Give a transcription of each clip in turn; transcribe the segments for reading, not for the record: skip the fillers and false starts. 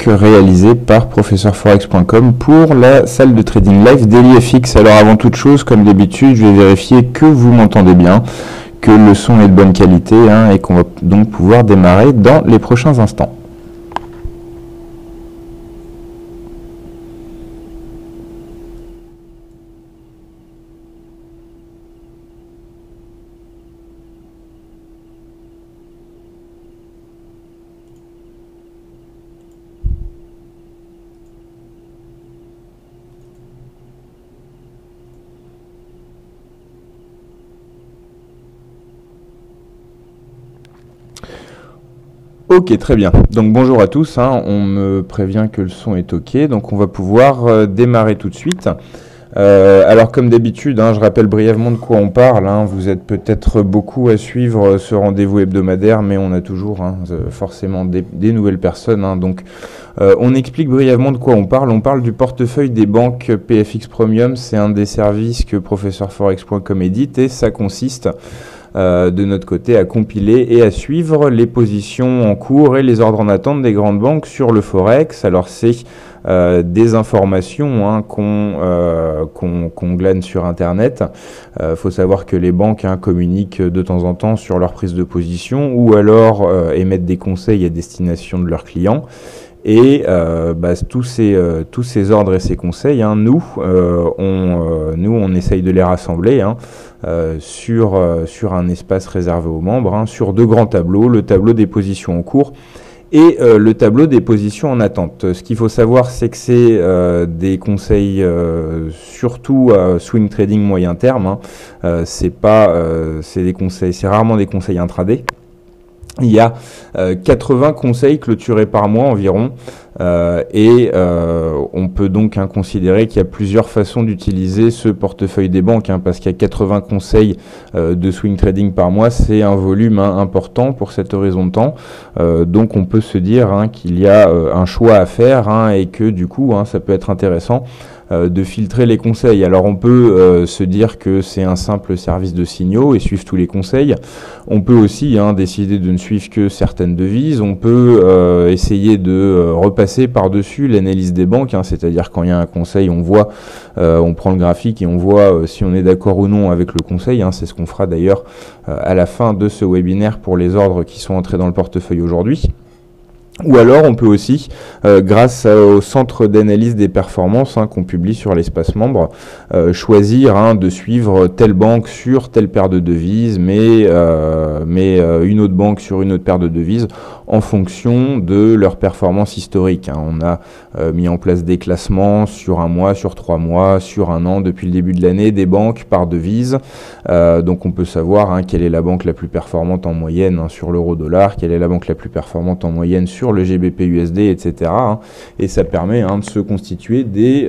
réalisé par professeurforex.com pour la salle de trading live DailyFX. Alors avant toute chose, comme d'habitude, je vais vérifier que vous m'entendez bien, que le son est de bonne qualité et qu'on va donc pouvoir démarrer dans les prochains instants. Ok, très bien. Donc bonjour à tous, on me prévient que le son est ok, donc on va pouvoir démarrer tout de suite. Alors comme d'habitude, je rappelle brièvement de quoi on parle. Vous êtes peut-être beaucoup à suivre ce rendez-vous hebdomadaire, mais on a toujours forcément des nouvelles personnes. Donc on explique brièvement de quoi on parle. On parle du portefeuille des banques PFX Premium. C'est un des services que professeurforex.com édite et ça consiste de notre côté à compiler et à suivre les positions en cours et les ordres en attente des grandes banques sur le Forex. Alors c'est des informations qu'on glane sur Internet. Faut savoir que les banques communiquent de temps en temps sur leur prise de position ou alors émettent des conseils à destination de leurs clients. Et tous ces ordres et ces conseils, nous on essaye de les rassembler sur un espace réservé aux membres, sur deux grands tableaux, le tableau des positions en cours et le tableau des positions en attente. Ce qu'il faut savoir, c'est que c'est des conseils surtout swing trading moyen terme. C'est rarement des conseils intraday. Il y a 80 conseils clôturés par mois environ on peut donc considérer qu'il y a plusieurs façons d'utiliser ce portefeuille des banques parce qu'il y a 80 conseils de swing trading par mois, c'est un volume important pour cet horizon de temps. Donc on peut se dire qu'il y a un choix à faire et que du coup ça peut être intéressant de filtrer les conseils. Alors on peut se dire que c'est un simple service de signaux et suivre tous les conseils. On peut aussi décider de ne suivre que certaines devises. On peut essayer de repasser par-dessus l'analyse des banques, c'est-à-dire quand il y a un conseil, on voit, on prend le graphique et on voit si on est d'accord ou non avec le conseil. C'est ce qu'on fera d'ailleurs à la fin de ce webinaire pour les ordres qui sont entrés dans le portefeuille aujourd'hui. Ou alors on peut aussi, grâce au centre d'analyse des performances qu'on publie sur l'espace membre, choisir de suivre telle banque sur telle paire de devises, mais une autre banque sur une autre paire de devises en fonction de leur performance historique. On a mis en place des classements sur un mois, sur 3 mois, sur un an, depuis le début de l'année, des banques par devise. Donc on peut savoir quelle est la banque la plus performante en moyenne sur l'euro-dollar, quelle est la banque la plus performante en moyenne sur le GBP-USD, etc. Et ça permet de se constituer des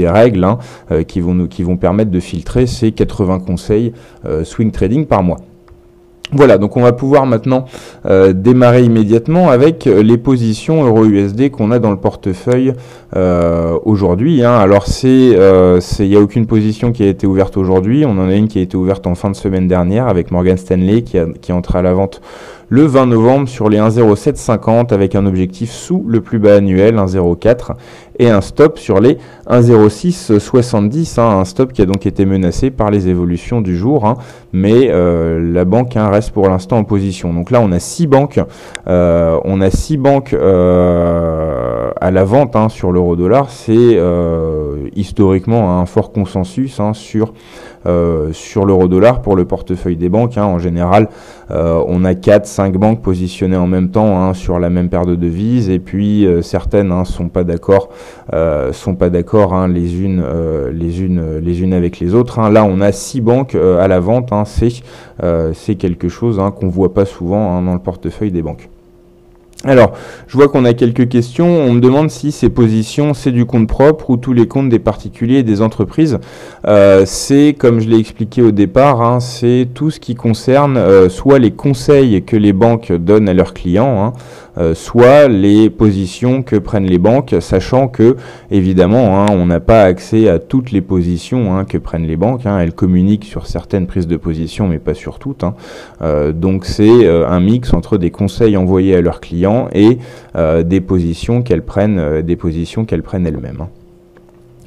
règles qui vont permettre de filtrer ces 80 conseils swing trading par mois. Voilà, donc on va pouvoir maintenant démarrer immédiatement avec les positions euro-USD qu'on a dans le portefeuille aujourd'hui. Alors il n'y a aucune position qui a été ouverte aujourd'hui. On en a une qui a été ouverte en fin de semaine dernière avec Morgan Stanley qui est entré à la vente le 20 novembre sur les 1,0750 avec un objectif sous le plus bas annuel 1,04 et un stop sur les 1,0670, un stop qui a donc été menacé par les évolutions du jour, mais la banque reste pour l'instant en position. Donc là on a 6 banques, à la vente sur l'euro-dollar. C'est historiquement un fort consensus sur l'euro-dollar pour le portefeuille des banques. En général, on a 4-5 banques positionnées en même temps sur la même paire de devises, et puis certaines sont pas d'accord les unes avec les autres. Là, on a 6 banques à la vente. C'est quelque chose qu'on voit pas souvent dans le portefeuille des banques. Alors, je vois qu'on a quelques questions. On me demande si ces positions, c'est du compte propre ou tous les comptes des particuliers et des entreprises. C'est, comme je l'ai expliqué au départ, c'est tout ce qui concerne soit les conseils que les banques donnent à leurs clients, soit les positions que prennent les banques, sachant que évidemment on n'a pas accès à toutes les positions que prennent les banques. Elles communiquent sur certaines prises de position, mais pas sur toutes. Donc c'est un mix entre des conseils envoyés à leurs clients et des positions qu'elles prennent elles-mêmes.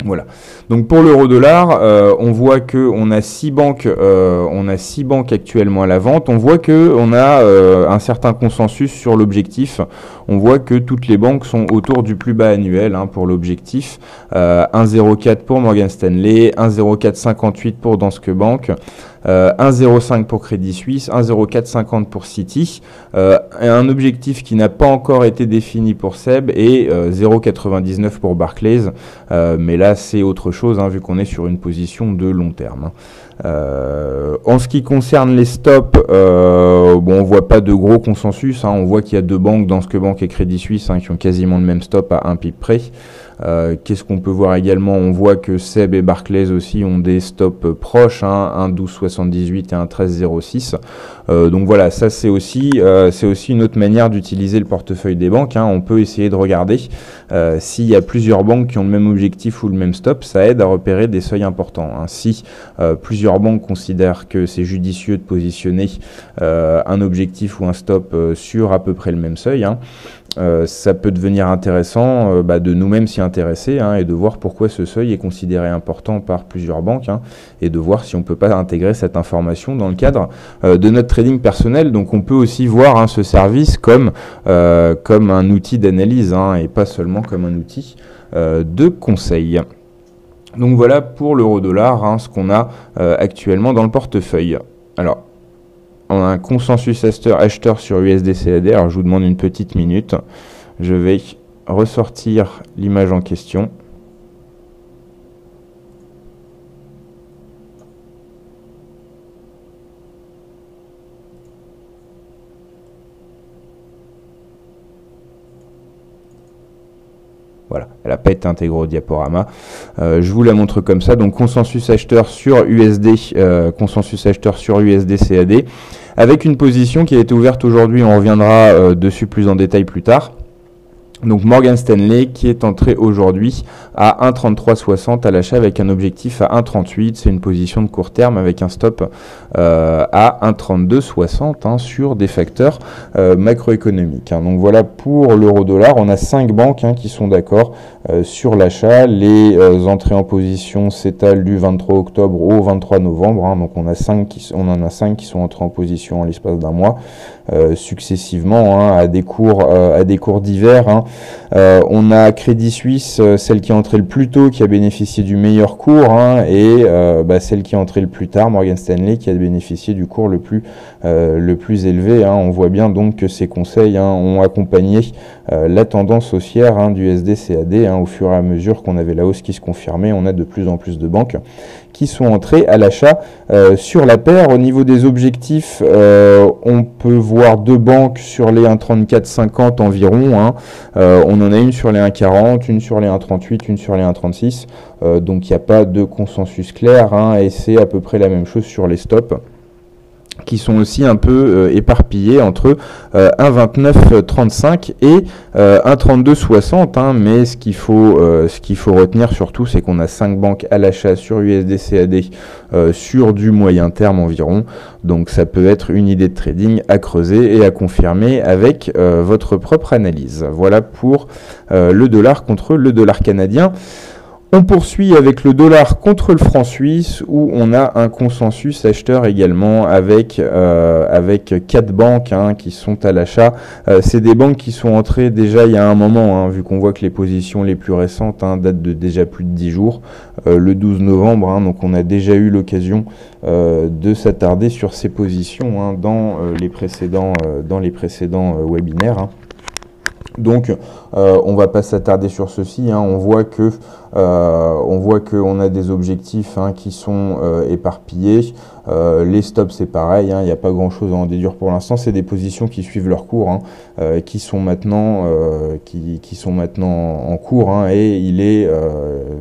Voilà. Donc pour l'euro-dollar, on voit que on a 6 banques actuellement à la vente. On voit que on a un certain consensus sur l'objectif. On voit que toutes les banques sont autour du plus bas annuel pour l'objectif. 1,04 pour Morgan Stanley, 1,0458 pour Danske Bank, 1,05 pour Crédit Suisse, 1,0450 pour Citi, un objectif qui n'a pas encore été défini pour SEB et 0,99 pour Barclays, mais là c'est autre chose vu qu'on est sur une position de long terme. En ce qui concerne les stops, on voit pas de gros consensus. On voit qu'il y a 2 banques, Danske Bank et Crédit Suisse, qui ont quasiment le même stop à 1 pip près. Qu'est-ce qu'on peut voir également? On voit que SEB et Barclays aussi ont des stops proches, 1,1278 et 1,1306. Donc voilà, ça c'est aussi une autre manière d'utiliser le portefeuille des banques. On peut essayer de regarder s'il y a plusieurs banques qui ont le même objectif ou le même stop, ça aide à repérer des seuils importants. Si plusieurs banques considèrent que c'est judicieux de positionner un objectif ou un stop sur à peu près le même seuil, ça peut devenir intéressant de nous-mêmes s'y intéresser et de voir pourquoi ce seuil est considéré important par plusieurs banques et de voir si on peut pas intégrer cette information dans le cadre de notre trading personnel. Donc on peut aussi voir ce service comme un outil d'analyse et pas seulement comme un outil de conseil. Donc voilà pour l'euro-dollar, ce qu'on a actuellement dans le portefeuille. Alors, on a un consensus acheteur sur USD-CAD. Alors je vous demande une petite minute. Je vais ressortir l'image en question. Voilà, elle n'a pas été intégrée au diaporama. Je vous la montre comme ça. Donc consensus acheteur sur USD, consensus acheteur sur USD-CAD, avec une position qui a été ouverte aujourd'hui. On reviendra dessus plus en détail plus tard. Donc Morgan Stanley qui est entré aujourd'hui à 1,3360 à l'achat avec un objectif à 1,38. C'est une position de court terme avec un stop à 1,3260 sur des facteurs macroéconomiques. Donc voilà pour l'euro-dollar. On a 5 banques qui sont d'accord sur l'achat. Les entrées en position s'étalent du 23 octobre au 23 novembre. Donc on en a 5 qui sont entrées en position en l'espace d'un mois successivement à des cours divers. On a Crédit Suisse, celle qui est entrée le plus tôt, qui a bénéficié du meilleur cours, et celle qui est entrée le plus tard, Morgan Stanley, qui a bénéficié du cours le plus élevé. On voit bien donc que ces conseils ont accompagné la tendance haussière du USD-CAD au fur et à mesure qu'on avait la hausse qui se confirmait. On a de plus en plus de banques qui sont entrées à l'achat sur la paire. Au niveau des objectifs, on peut voir 2 banques sur les 1,3450 environ. On en a une sur les 1,40, une sur les 1,38, une sur les 1,36. Donc il n'y a pas de consensus clair et c'est à peu près la même chose sur les stops, qui sont aussi un peu éparpillés entre 1,2935 et 1,3260. Mais ce qu'il faut retenir surtout, c'est qu'on a 5 banques à l'achat sur USD-CAD sur du moyen terme environ. Donc ça peut être une idée de trading à creuser et à confirmer avec votre propre analyse. Voilà pour le dollar contre le dollar canadien. On poursuit avec le dollar contre le franc suisse où on a un consensus acheteur également avec 4 banques qui sont à l'achat. C'est des banques qui sont entrées déjà il y a un moment, vu qu'on voit que les positions les plus récentes datent de déjà plus de 10 jours, le 12 novembre. Donc on a déjà eu l'occasion de s'attarder sur ces positions dans les précédents webinaires. Donc on va pas s'attarder sur ceci. On voit que on a des objectifs qui sont éparpillés. Les stops c'est pareil, il n'y a pas grand chose à en déduire pour l'instant. C'est des positions qui suivent leur cours, qui sont maintenant en cours, et il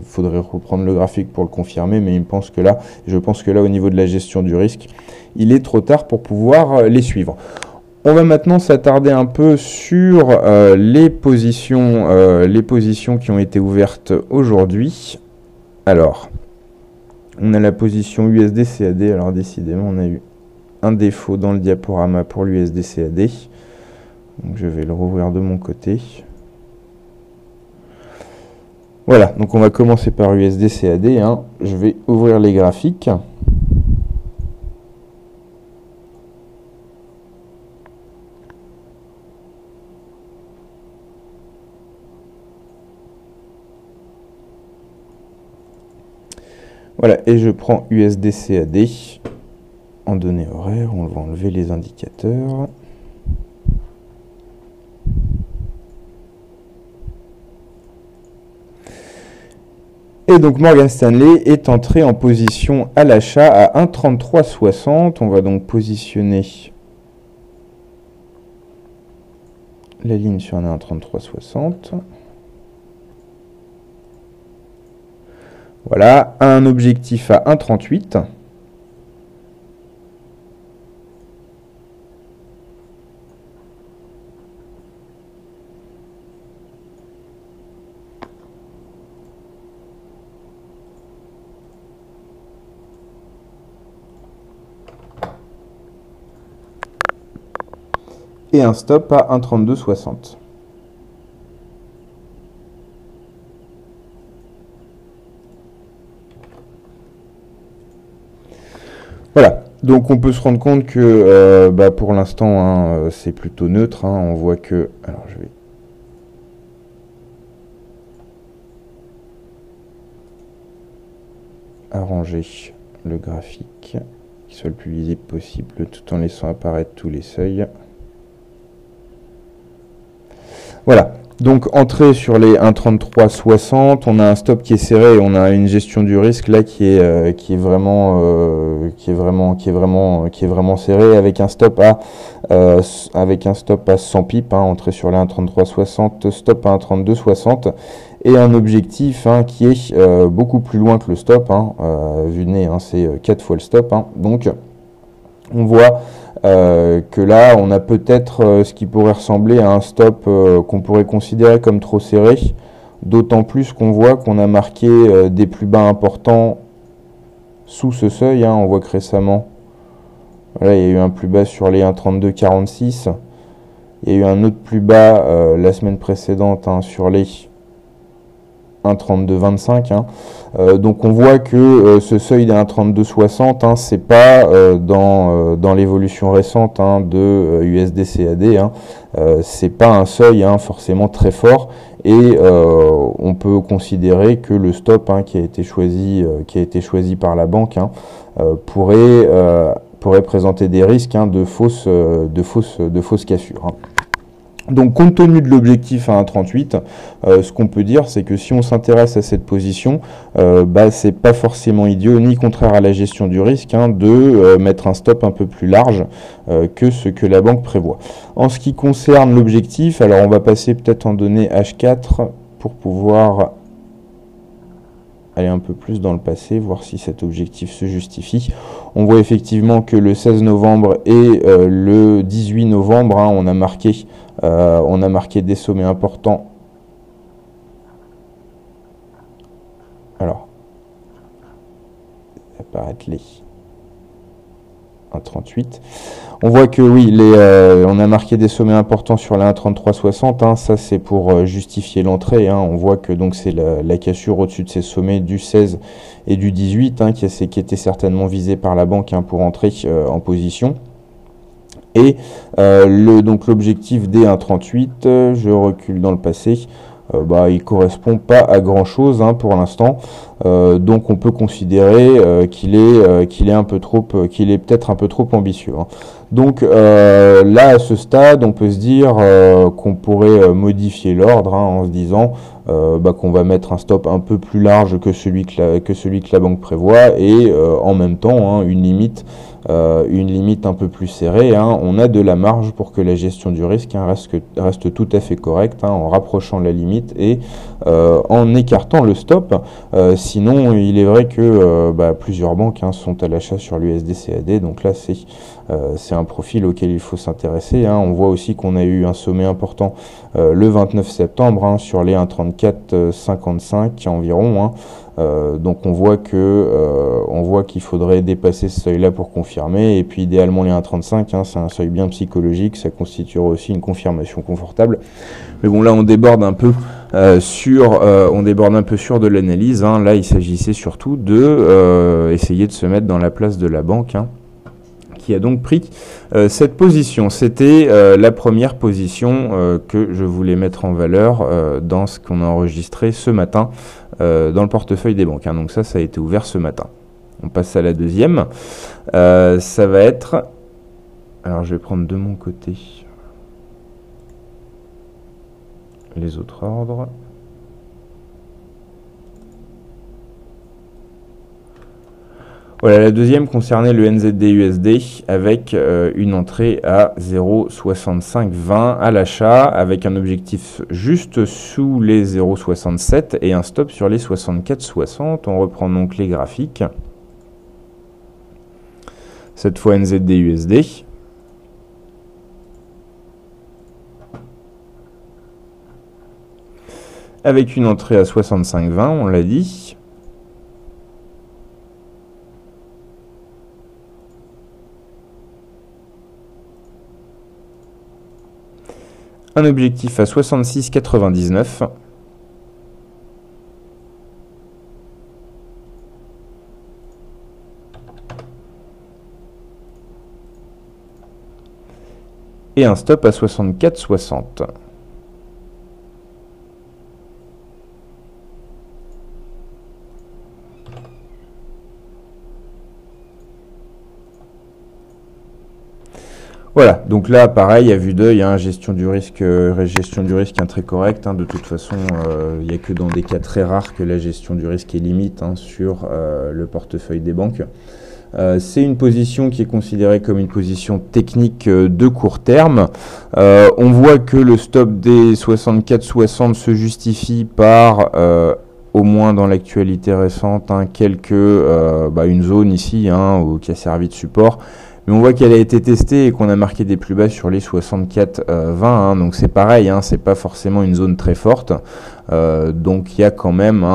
faudrait reprendre le graphique pour le confirmer, mais je pense que là au niveau de la gestion du risque, il est trop tard pour pouvoir les suivre. On va maintenant s'attarder un peu sur les positions qui ont été ouvertes aujourd'hui. Alors, on a la position USD-CAD. Alors décidément, on a eu un défaut dans le diaporama pour l'USD-CAD. Donc je vais le rouvrir de mon côté. Voilà, donc on va commencer par USD-CAD. Hein. Je vais ouvrir les graphiques. Voilà, et je prends USD-CAD en données horaires. On va enlever les indicateurs. Et donc Morgan Stanley est entré en position à l'achat à 1,3360. On va donc positionner la ligne sur un 1,3360. Voilà, un objectif à 1,38. Et un stop à 1,3260. Voilà, donc on peut se rendre compte que pour l'instant, hein, c'est plutôt neutre. Hein, on voit que... Alors je vais... arranger le graphique, qu'il soit le plus lisible possible, tout en laissant apparaître tous les seuils. Voilà. Donc entrée sur les 1,3360, on a un stop qui est serré, on a une gestion du risque là qui est vraiment serré avec un stop à 100 pips, hein, entrée sur les 1,3360, stop à 1,3260 et un objectif hein, qui est beaucoup plus loin que le stop, hein, vu de nez, hein, c'est 4 fois le stop, hein, donc on voit que là, on a peut-être ce qui pourrait ressembler à un stop qu'on pourrait considérer comme trop serré, d'autant plus qu'on voit qu'on a marqué des plus bas importants sous ce seuil. Hein. On voit que récemment, voilà, il y a eu un plus bas sur les 1,3246, il y a eu un autre plus bas la semaine précédente hein, sur les 1,3225. Hein. Donc on voit que ce seuil des 1,3260, hein, c'est pas dans l'évolution récente hein, de USD-CAD, hein, c'est pas un seuil hein, forcément très fort et on peut considérer que le stop hein, qui a été choisi par la banque hein, pourrait présenter des risques hein, de fausses cassures. Hein. Donc, compte tenu de l'objectif à 1,38, ce qu'on peut dire, c'est que si on s'intéresse à cette position, c'est pas forcément idiot ni contraire à la gestion du risque hein, de mettre un stop un peu plus large que ce que la banque prévoit. En ce qui concerne l'objectif, alors on va passer peut-être en données H4 pour pouvoir aller un peu plus dans le passé, voir si cet objectif se justifie. On voit effectivement que le 16 novembre et le 18 novembre, hein, on a marqué des sommets importants. Alors, apparaître les 1,38. On voit que oui, on a marqué des sommets importants sur la 1,3360. Hein, ça, c'est pour justifier l'entrée. Hein. On voit que donc c'est la cassure au-dessus de ces sommets du 16 et du 18 hein, qui était certainement visé par la banque hein, pour entrer en position. Et donc l'objectif des 1,38, je recule dans le passé. Il correspond pas à grand chose hein, pour l'instant, donc on peut considérer qu'il est peut-être un peu trop ambitieux. Hein. Donc là à ce stade, on peut se dire qu'on pourrait modifier l'ordre hein, en se disant qu'on va mettre un stop un peu plus large que celui que la banque prévoit et en même temps hein, une limite une limite un peu plus serrée, hein, on a de la marge pour que la gestion du risque reste tout à fait correcte, hein, en rapprochant la limite et en écartant le stop. Sinon, il est vrai que plusieurs banques sont à l'achat sur l'USD-CAD, donc là c'est un profil auquel il faut s'intéresser, hein. On voit aussi qu'on a eu un sommet important le 29 septembre, hein, sur les 1,3455 environ, hein. Donc on voit qu'il faudrait dépasser ce seuil là pour confirmer, et puis idéalement les 1,35, hein, c'est un seuil bien psychologique, ça constituera aussi une confirmation confortable. Mais bon, là on déborde un peu sur de l'analyse, hein. Là il s'agissait surtout de essayer de se mettre dans la place de la banque, hein, qui a donc pris cette position. C'était la première position que je voulais mettre en valeur dans ce qu'on a enregistré ce matin dans le portefeuille des banques, hein. Donc ça a été ouvert ce matin. On passe à la deuxième. Ça va être... Alors je vais prendre de mon côté les autres ordres. Voilà, la deuxième concernait le NZD-USD avec une entrée à 0,6520 à l'achat, avec un objectif juste sous les 0,67 et un stop sur les 64,60. On reprend donc les graphiques. Cette fois NZD-USD. Avec une entrée à 65,20, on l'a dit. Un objectif à 66,99. Et un stop à 64,60. Voilà, donc là, pareil, à vue d'œil, hein, gestion du risque très correcte, hein. De toute façon, il n'y a que dans des cas très rares que la gestion du risque est limite, hein, sur le portefeuille des banques. C'est une position qui est considérée comme une position technique de court terme. On voit que le stop des 64,60 se justifie par... au moins dans l'actualité récente, hein, une zone ici, hein, qui a servi de support. Mais on voit qu'elle a été testée et qu'on a marqué des plus bas sur les 64,20, hein, donc c'est pareil, hein, c'est pas forcément une zone très forte. Donc il y a quand même,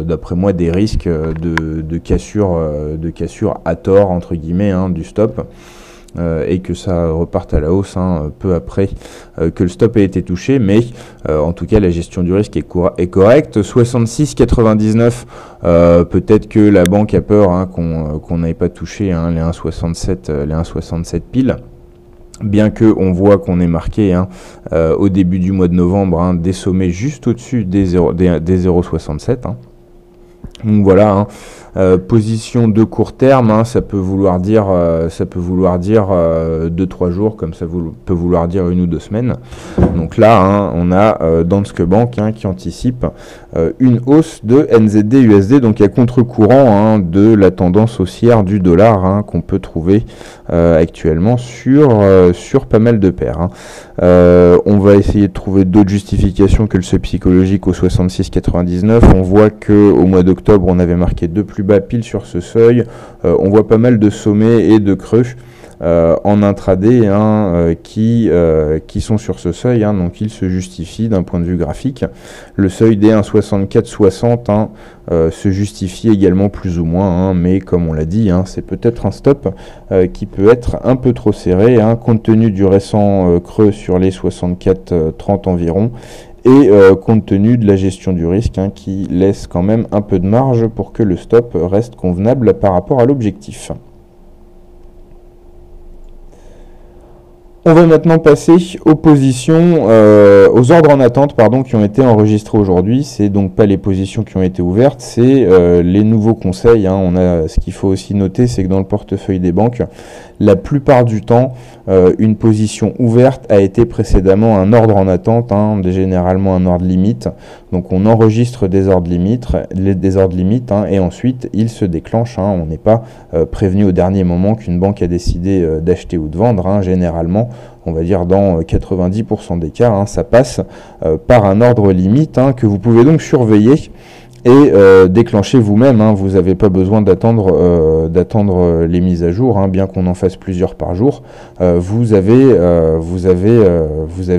d'après moi, des risques de cassure à tort, entre guillemets, hein, du stop. Et que ça reparte à la hausse, hein, peu après que le stop ait été touché, mais en tout cas la gestion du risque est correcte. 66,99, peut-être que la banque a peur, hein, qu'on n'ait pas touché, hein, les 1,67 piles. Bien que on voit qu'on est marqué, hein, au début du mois de novembre, hein, des sommets juste au-dessus des 0,67. Hein. Donc voilà, hein. Position de court terme, hein, ça peut vouloir dire 2-3 jours, comme ça peut vouloir dire 1 ou 2 semaines. Donc là, hein, on a Danske Bank, hein, qui anticipe une hausse de NZD-USD, donc à contre-courant, hein, de la tendance haussière du dollar, hein, qu'on peut trouver actuellement sur pas mal de paires, hein. On va essayer de trouver d'autres justifications que le seuil psychologique au 66,99. On voit que au mois d'octobre, on avait marqué 2 plus bas pile sur ce seuil. On voit pas mal de sommets et de creux en intraday, hein, qui sont sur ce seuil, hein, donc il se justifie d'un point de vue graphique. Le seuil des 1,6460, hein, se justifie également plus ou moins, hein, mais comme on l'a dit, hein, c'est peut-être un stop qui peut être un peu trop serré, hein, compte tenu du récent creux sur les 64,30 environ, et compte tenu de la gestion du risque, hein, qui laisse quand même un peu de marge pour que le stop reste convenable par rapport à l'objectif. On va maintenant passer aux positions, aux ordres en attente, pardon, qui ont été enregistrés aujourd'hui. C'est donc pas les positions qui ont été ouvertes, c'est les nouveaux conseils, hein. Ce qu'il faut aussi noter, c'est que dans le portefeuille des banques, la plupart du temps, une position ouverte a été précédemment un ordre en attente, hein, généralement un ordre limite. Donc on enregistre des ordres limites, et ensuite ils se déclenchent. Hein. On n'est pas prévenu au dernier moment qu'une banque a décidé d'acheter ou de vendre. Hein. Généralement, on va dire dans 90% des cas, hein, ça passe par un ordre limite, hein, que vous pouvez donc surveiller et déclencher vous-même. Hein. Vous n'avez pas besoin d'attendre les mises à jour, hein, bien qu'on en fasse plusieurs par jour. Vous avez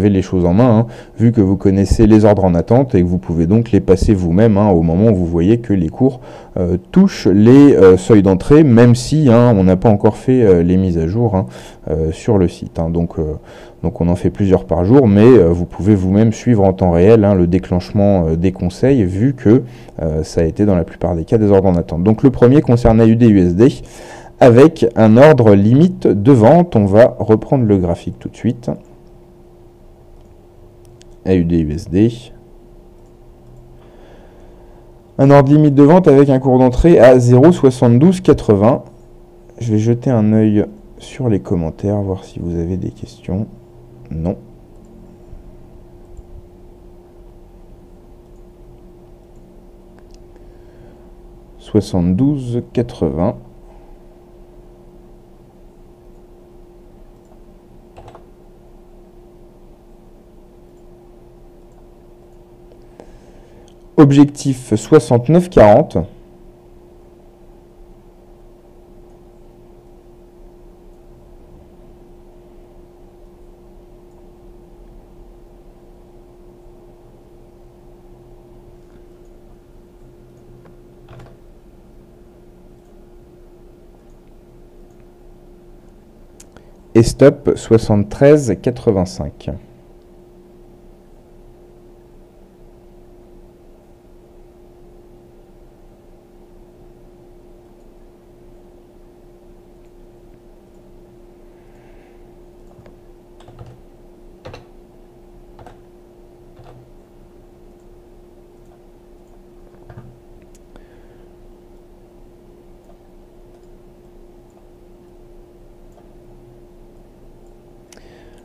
les choses en main, hein, vu que vous connaissez les ordres en attente et que vous pouvez donc les passer vous-même, hein, au moment où vous voyez que les cours touchent les seuils d'entrée, même si, hein, on n'a pas encore fait les mises à jour, hein, sur le site. Hein. Donc on en fait plusieurs par jour, mais vous pouvez vous-même suivre en temps réel, hein, le déclenchement des conseils, vu que ça a été dans la plupart des cas des ordres en attente. Donc le premier concerne AUD-USD avec un ordre limite de vente. On va reprendre le graphique tout de suite. AUD-USD. Un ordre limite de vente avec un cours d'entrée à 0,7280. Je vais jeter un œil sur les commentaires, voir si vous avez des questions. Non. « 72,80 ». Objectif 69,40. Et stop 73,85.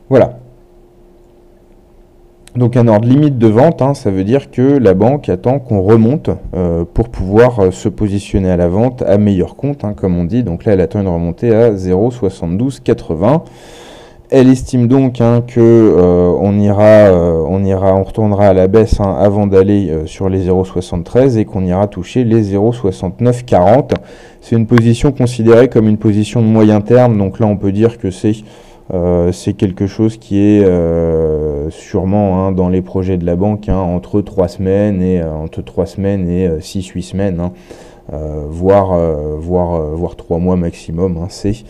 Voilà. Donc un ordre limite de vente, hein, ça veut dire que la banque attend qu'on remonte pour pouvoir se positionner à la vente à meilleur compte, hein, comme on dit. Donc là, elle attend une remontée à 0,7280. Elle estime donc, hein, que on retournera à la baisse, hein, avant d'aller sur les 0,73 et qu'on ira toucher les 0,6940. C'est une position considérée comme une position de moyen terme. Donc là, on peut dire que c'est quelque chose qui est sûrement, hein, dans les projets de la banque, hein, entre 3 semaines et 6-8 semaines, hein, voire 3 mois maximum. Hein. C'est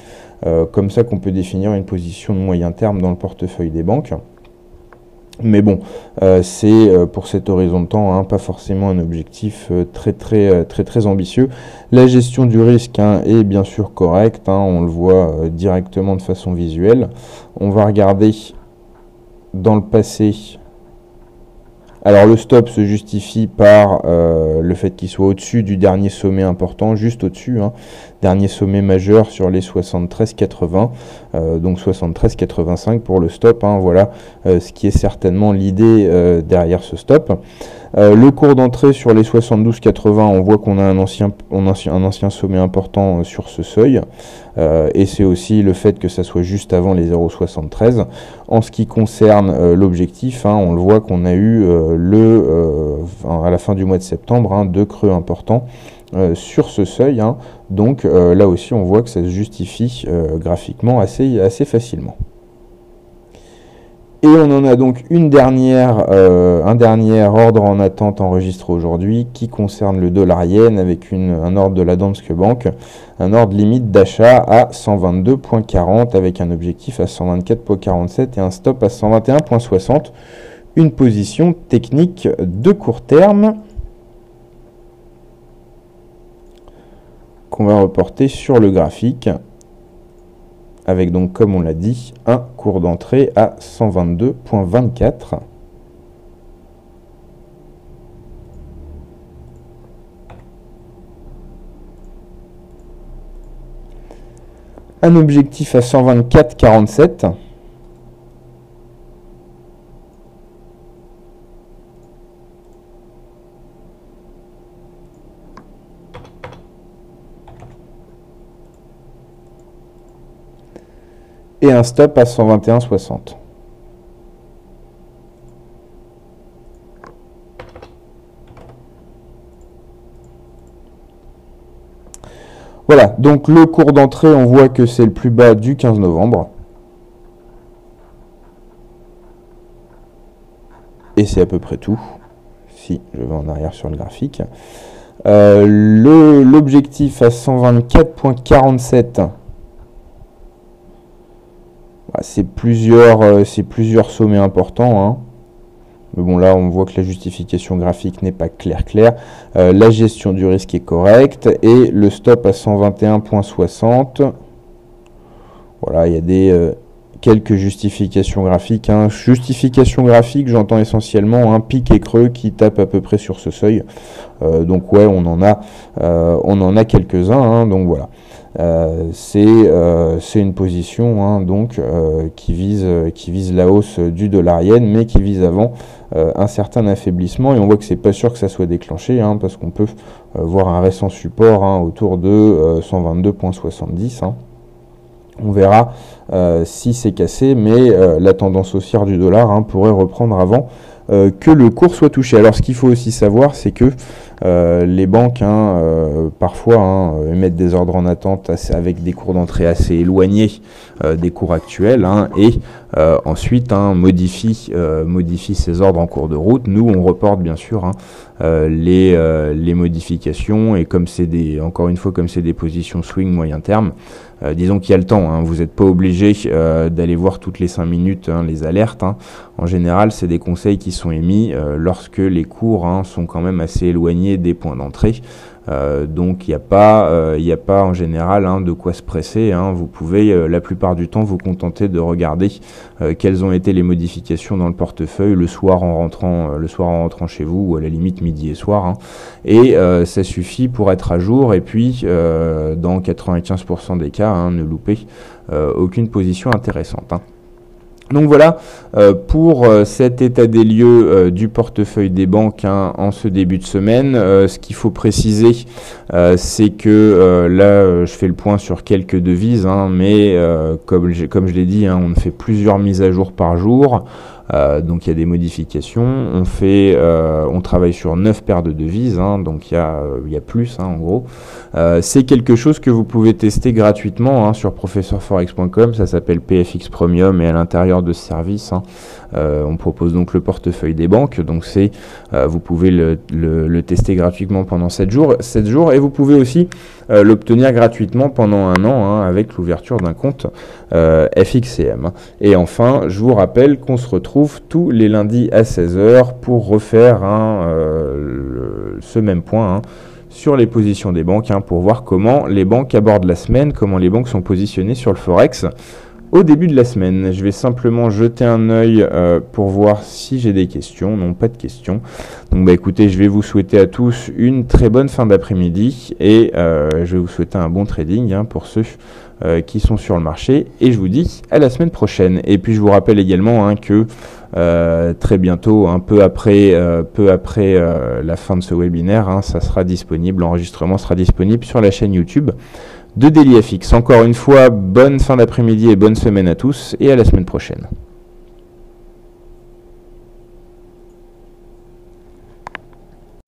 comme ça qu'on peut définir une position de moyen terme dans le portefeuille des banques. Mais bon, c'est pour cet horizon de temps, hein, pas forcément un objectif très ambitieux. La gestion du risque, hein, est bien sûr correcte, hein, on le voit directement de façon visuelle. On va regarder dans le passé. Alors le stop se justifie par le fait qu'il soit au-dessus du dernier sommet important, juste au-dessus, hein, dernier sommet majeur sur les 73,80, donc 73,85 pour le stop, hein, voilà ce qui est certainement l'idée derrière ce stop. Le cours d'entrée sur les 72,80, on voit qu'on a un ancien sommet important sur ce seuil, et c'est aussi le fait que ça soit juste avant les 0,73. En ce qui concerne l'objectif, hein, on le voit qu'on a eu à la fin du mois de septembre, hein, 2 creux importants sur ce seuil, hein. Donc là aussi on voit que ça se justifie graphiquement assez facilement. Et on en a donc un dernier ordre en attente enregistré aujourd'hui qui concerne le dollar yen avec un ordre de la Danske Bank, un ordre limite d'achat à 122,40 avec un objectif à 124,47 et un stop à 121,60. Une position technique de court terme qu'on va reporter sur le graphique, avec donc, comme on l'a dit, un cours d'entrée à 122,24. un objectif à 124,47. Et un stop à 121,60. Voilà, donc le cours d'entrée, on voit que c'est le plus bas du 15 novembre. Et c'est à peu près tout. Si je vais en arrière sur le graphique. L'objectif à 124,47. C'est plusieurs sommets importants, hein. Mais bon, là, on voit que la justification graphique n'est pas claire. La gestion du risque est correcte. Et le stop à 121,60. Voilà, il y a quelques justifications graphiques, hein. Justification graphique, j'entends essentiellement un pic et creux qui tape à peu près sur ce seuil. Donc ouais, on en a quelques-uns, hein. Donc voilà. C'est une position, hein, donc qui vise la hausse du dollar yen, mais qui vise avant un certain affaiblissement, et on voit que c'est pas sûr que ça soit déclenché, hein, parce qu'on peut voir un récent support, hein, autour de 122,70, hein. On verra si c'est cassé, mais la tendance haussière du dollar, hein, pourrait reprendre avant que le cours soit touché. Alors ce qu'il faut aussi savoir, c'est que les banques, hein, parfois, hein, émettent des ordres en attente avec des cours d'entrée assez éloignés des cours actuels, hein, et ensuite, hein, modifient ces ordres en cours de route. Nous, on reporte bien sûr, hein, les modifications, et comme c'est encore une fois, comme c'est des positions swing moyen terme, disons qu'il y a le temps, hein, vous n'êtes pas obligé d'aller voir toutes les 5 minutes, hein, les alertes, hein. En général, c'est des conseils qui sont émis lorsque les cours, hein, sont quand même assez éloignés des points d'entrée. Donc il n'y a pas en général, hein, de quoi se presser, hein. Vous pouvez la plupart du temps vous contenter de regarder quelles ont été les modifications dans le portefeuille le soir en rentrant chez vous, ou à la limite midi et soir, hein. Et ça suffit pour être à jour, et puis dans 95% des cas, hein, ne louper aucune position intéressante, hein. Donc voilà pour cet état des lieux du portefeuille des banques, hein, en ce début de semaine. Ce qu'il faut préciser, c'est que là, je fais le point sur quelques devises, hein, mais comme je l'ai dit, hein, on fait plusieurs mises à jour par jour. Donc il y a des modifications. On travaille sur 9 paires de devises, hein, donc il y a plus, hein, en gros. C'est quelque chose que vous pouvez tester gratuitement, hein, sur professeurforex.com. Ça s'appelle PFX Premium, et à l'intérieur de ce service, hein, on propose donc le portefeuille des banques. Donc vous pouvez le tester gratuitement pendant 7 jours, et vous pouvez aussi l'obtenir gratuitement pendant 1 an, hein, avec l'ouverture d'un compte FXCM. Et enfin, je vous rappelle qu'on se retrouve tous les lundis à 16 h pour refaire, hein, ce même point, hein, sur les positions des banques, hein, pour voir comment les banques abordent la semaine, comment les banques sont positionnées sur le Forex au début de la semaine. Je vais simplement jeter un œil pour voir si j'ai des questions. Non, pas de questions. Donc écoutez, je vais vous souhaiter à tous une très bonne fin d'après-midi, et je vais vous souhaiter un bon trading, hein, pour ceux qui sont sur le marché, et je vous dis à la semaine prochaine. Et puis je vous rappelle également, hein, que très bientôt, un peu après la fin de ce webinaire, hein, ça sera disponible, l'enregistrement sera disponible sur la chaîne YouTube de DailyFX. Encore une fois, bonne fin d'après-midi et bonne semaine à tous, et à la semaine prochaine.